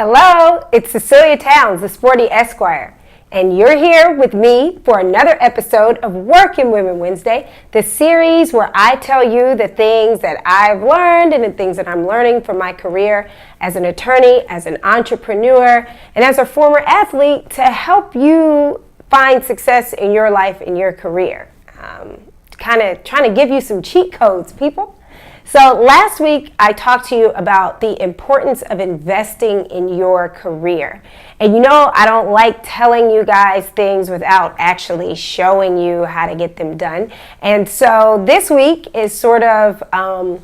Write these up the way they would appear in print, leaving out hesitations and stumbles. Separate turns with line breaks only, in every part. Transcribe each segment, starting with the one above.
Hello, it's Cecilia Towns, the Sporty Esquire, and you're here with me for another episode of Workin Women Wednesday, the series where I tell you the things that I've learned and the things that I'm learning from my career as an attorney, as an entrepreneur, and as a former athlete to help you find success in your life and your career. Kind of trying to give you some cheat codes, people. So last week I talked to you about the importance of investing in your career. And you know, I don't like telling you guys things without actually showing you how to get them done. And so this week is sort of an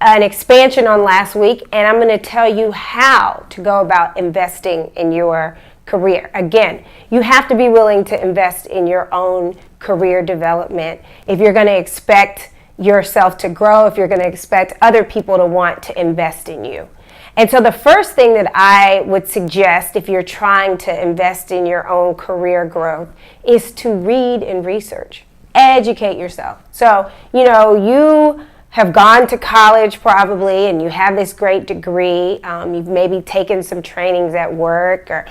expansion on last week, and I'm going to tell you how to go about investing in your career. Again, you have to be willing to invest in your own career development if you're going to expect yourself to grow, if you're going to expect other people to want to invest in you. And so the first thing that I would suggest if you're trying to invest in your own career growth is to read and research. Educate yourself. So, you know, you have gone to college probably and you have this great degree. You've maybe taken some trainings at work or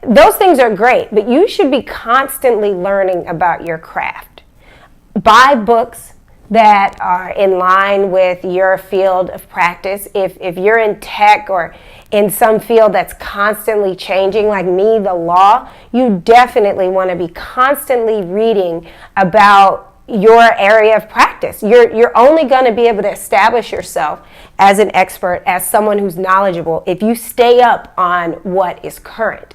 those things are great, but you should be constantly learning about your craft. Buy books that are in line with your field of practice. If you're in tech or in some field that's constantly changing, like me, the law, you definitely want to be constantly reading about your area of practice. You're only going to be able to establish yourself as an expert, as someone who's knowledgeable, if you stay up on what is current.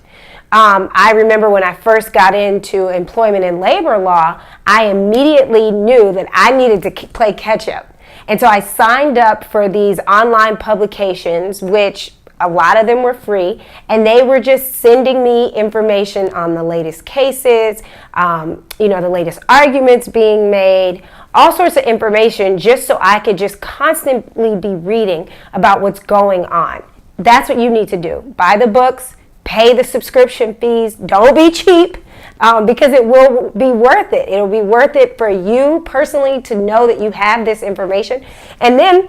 I remember when I first got into employment and labor law, I immediately knew that I needed to play catch up. And so I signed up for these online publications, which a lot of them were free, and they were just sending me information on the latest cases, the latest arguments being made, all sorts of information just so I could just constantly be reading about what's going on. That's what you need to do. Buy the books. Pay the subscription fees. Don't be cheap because it will be worth it. It'll be worth it for you personally to know that you have this information. And then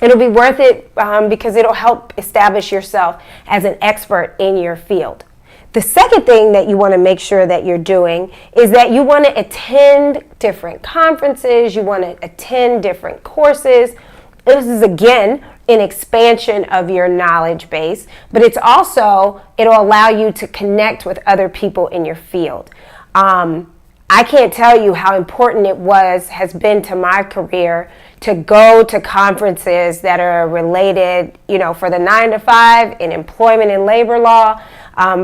it'll be worth it because it'll help establish yourself as an expert in your field. The second thing that you want to make sure that you're doing is that you want to attend different conferences. You want to attend different courses. This is, again, an expansion of your knowledge base, but it'll allow you to connect with other people in your field. I can't tell you how important has been to my career to go to conferences that are related, for the 9 to 5 in employment and labor law,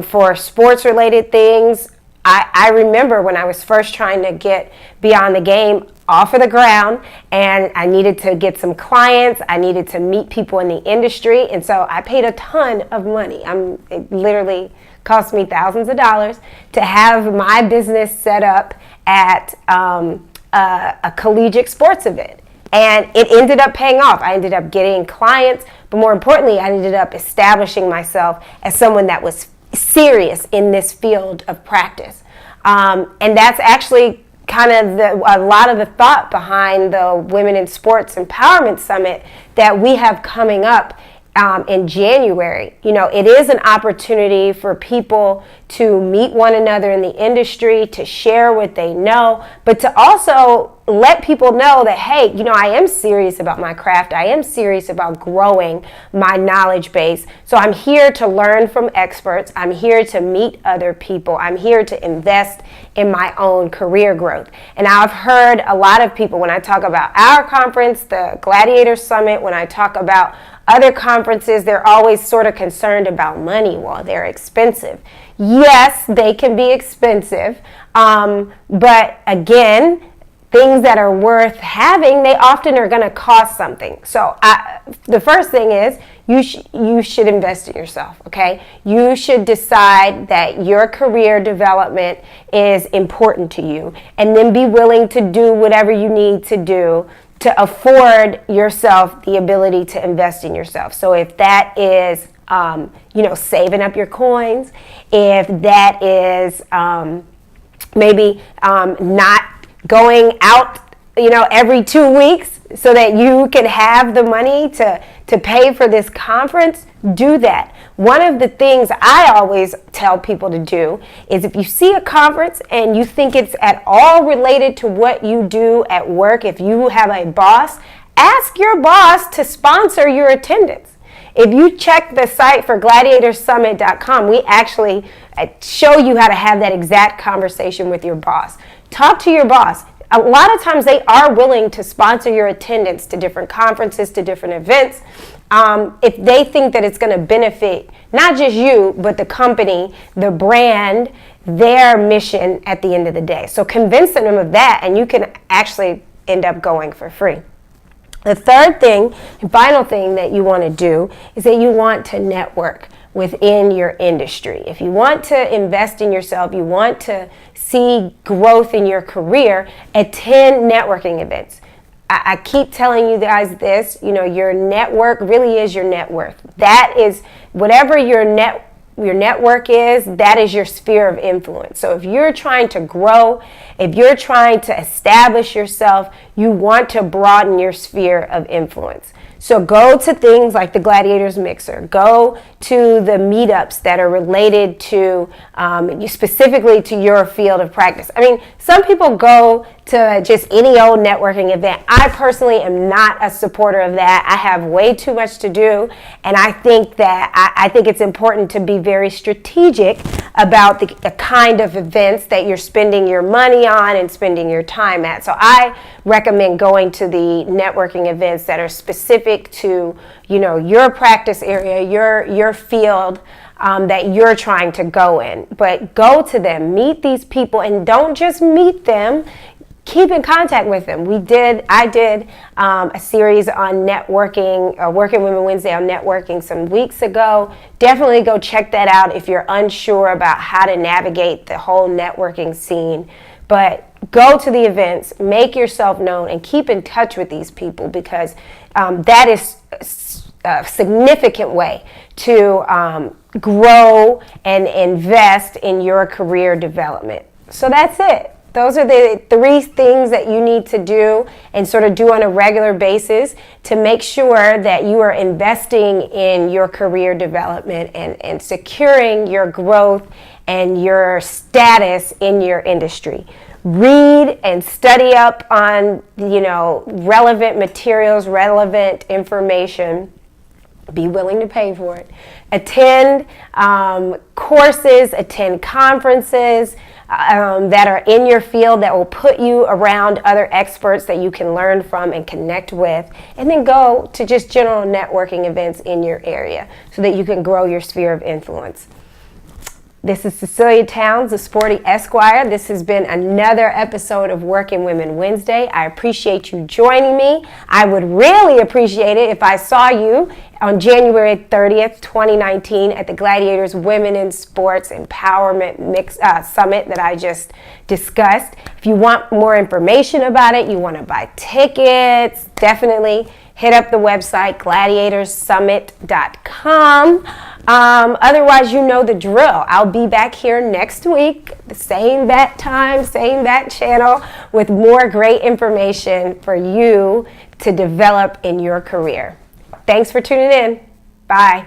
for sports related things. I remember when I was first trying to get beyond the game off of the ground, and I needed to get some clients, I needed to meet people in the industry, and so I paid a ton of money. It literally cost me thousands of dollars to have my business set up at a collegiate sports event. And it ended up paying off. I ended up getting clients, but more importantly, I ended up establishing myself as someone that was serious in this field of practice. And that's actually kind of a lot of the thought behind the Women in Sports Empowerment Summit that we have coming up in January. It is an opportunity for people to meet one another in the industry, to share what they know, but to also let people know that, hey, I am serious about my craft. I am serious about growing my knowledge base. So I'm here to learn from experts. I'm here to meet other people. I'm here to invest in my own career growth. And I've heard a lot of people, when I talk about our conference, the Gladiator Summit, when I talk about other conferences, they're always sort of concerned about money. Well, they're expensive. Yes, they can be expensive, but again, things that are worth having, they often are going to cost something. So the first thing is you should invest in yourself, okay? You should decide that your career development is important to you, and then be willing to do whatever you need to do to afford yourself the ability to invest in yourself. So if that is, saving up your coins, if that is maybe not going out every 2 weeks so that you can have the money to pay for this conference, do that. One of the things I always tell people to do is if you see a conference and you think it's at all related to what you do at work, if you have a boss, ask your boss to sponsor your attendance. If you check the site for gladiatorsummit.com, we actually show you how to have that exact conversation with your boss. Talk to your boss. A lot of times they are willing to sponsor your attendance to different conferences, to different events, if they think that it's going to benefit not just you, but the company, the brand, their mission at the end of the day. So convince them of that, and you can actually end up going for free. The third thing and final thing that you want to do is that you want to network within your industry. If you want to invest in yourself, you want to see growth in your career, attend networking events. I keep telling you guys this, your network really is your net worth. That is, whatever your network is, that is your sphere of influence. So if you're trying to grow, if you're trying to establish yourself, you want to broaden your sphere of influence. So go to things like the Gladiators Mixer. Go to the meetups that are related to, specifically to your field of practice. I mean, some people go to just any old networking event. I personally am not a supporter of that. I have way too much to do, and I think that I think it's important to be very strategic about the kind of events that you're spending your money on and spending your time at. So I recommend going to the networking events that are specific to, your practice area, your field that you're trying to go in. But go to them, meet these people, and don't just meet them. Keep in contact with them. I did a series on networking, Workin Women Wednesday on networking some weeks ago. Definitely go check that out if you're unsure about how to navigate the whole networking scene. But go to the events, make yourself known, and keep in touch with these people, because that is a significant way to grow and invest in your career development. So that's it. Those are the 3 things that you need to do and sort of do on a regular basis to make sure that you are investing in your career development and securing your growth and your status in your industry. Read and study up on, relevant materials, relevant information. Be willing to pay for it. Attend courses, attend conferences that are in your field that will put you around other experts that you can learn from and connect with. And then go to just general networking events in your area so that you can grow your sphere of influence. This is Cecilia Towns, the Sporty Esquire. This has been another episode of Workin Women Wednesday. I appreciate you joining me. I would really appreciate it if I saw you on January 30th, 2019 at the Gladiators Women in Sports Empowerment Summit that I just discussed. If you want more information about it, you want to buy tickets, definitely hit up the website, gladiatorsummit.com. Otherwise, you know the drill. I'll be back here next week, the same bat time, same bat channel, with more great information for you to develop in your career. Thanks for tuning in. Bye.